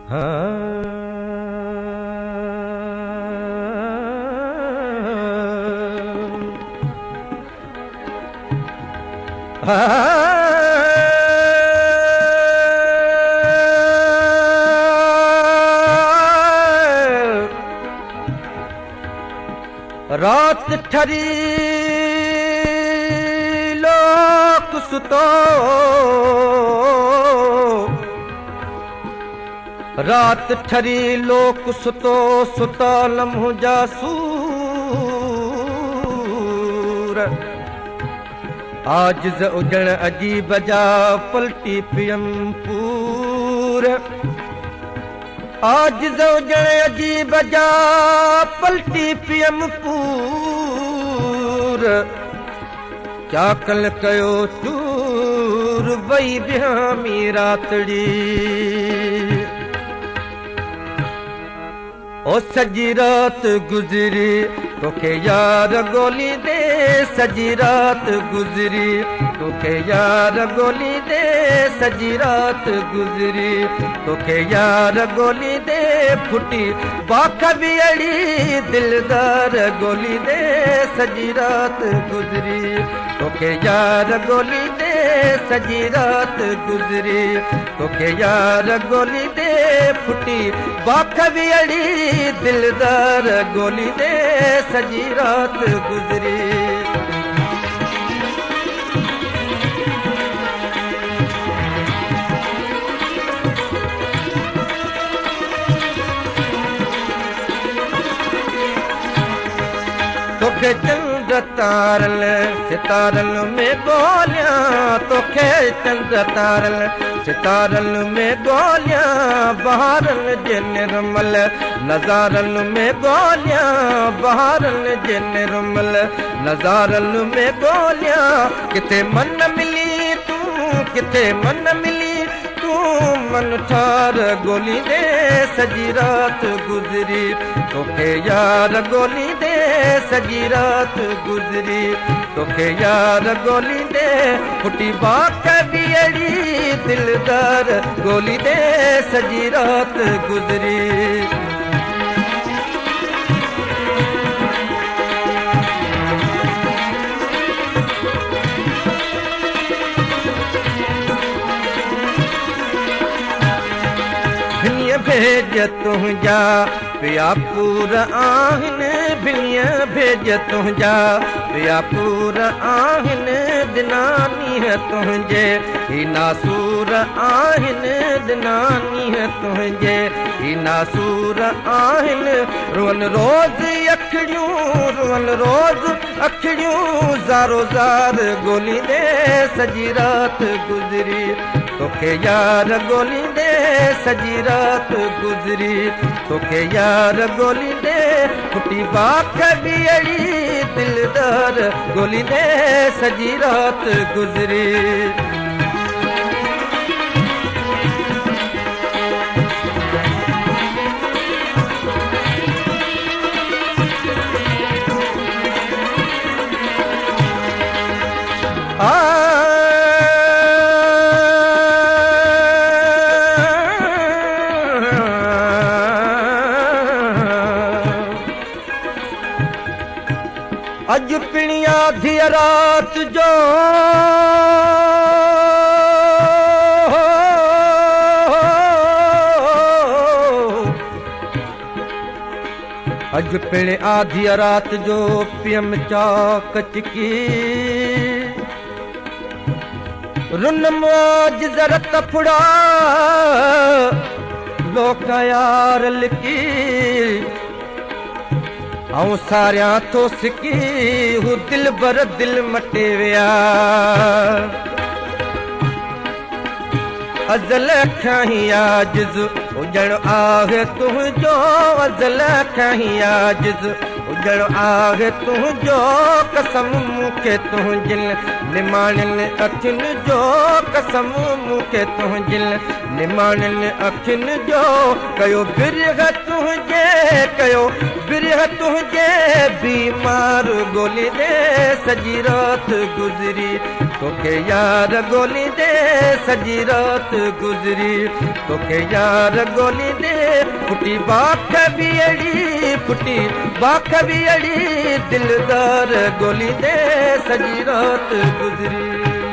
रात ठरी लोक सुतो, रात ठरी लोक सुतो, सुता लम्हो जासूर। आजिज़ उजण अजीब जा पलटी पियम पूर, आजिज़ उजण अजीब जा पलटी पियम पूर। चाकल कयो चूर वई बिहामी रातड़ी, ओ सजी रात गुजरी तोखे यार गोली दे, सजी रात गुजरी तोखे यार गोली दे, सजी रात गुजरी तोखे यार गोली दे। फुटी बाख भी अड़ी दिलदार गोली दे, सजी रात गुजरी तोखे यार गोली दे, सजी रात गुजरी तोखे यार गोली दे। फुटी बाख भी अड़ी दिलदार गोली दे, सजी रात गुजरी। तोखे चंद तारल सितारल में गोलियां, तोखे चंद तारल सितारल में गोलियां। बहारल जे निर्मल नज़ारल में गोलियां, बहारल जे निर्मल नज़ारल में गोलियां। किथे मन मिली तू, किथे मन मिली तू, मन ठार गोली दे, सजी रात गुजरी तोखे यार गोली दे, सजी रात गुजरी तोखे यार गोली दे। फुटी बाक भी अड़ी दिलदार गोली दे, सजी रात गुजरी। भेज तुंहिंजा पिया पूर आहिनि, भिलिया भेज तुंहिंजा पिया पूर आहिनि। दिनानी है तुंहिंजे ही नासूर आहिनि, दिनानी है तुंहिंजे ही नासूर आहिनि। रोन रोज़ अखियूं, रोन रोज़ अखियूं, ज़ारो ज़ार गोली दे, सजी रात गुजरी तोखे यार गोली दे, सजी रात गुजरी तोखे यार गोली दे। फुटी बाख भी अड़ी दिलदार गोली दे, सजी रात गुजरी। अज पिणिया थी रात जो, अज पिण आधी रात जो पियम चाक चिकी। रुन मौज ज़रत फुड़ा लोका यार लिकी। आऊं सारिया तो सिकी हू दिल बर दिल मटे विया। अज़ल खाही आजिज़ उजण आहे तुंहिंजो, अज़ल खाही आजिज़ उजण आहे तुंहिंजो। कसम मूंखे तुंहिंजिल निमाणिल अखियुनि जो, कसम मूंखे तुंहिंजिल निमाणिल अखियुनि जो। कयो बिरह तुंहिंजे, कयो बिरह तुंहिंजे बीमार गोली दे, सजी रात गुजरी तोखे यार ॻोल्हींदे सॼी राति गुज़री तोखे यार ॻोल्हींदे फुटी बाख बि अहिड़ी फुटी बाख बि अहिड़ी दिलदार ॻोल्हींदे सॼी राति गुज़री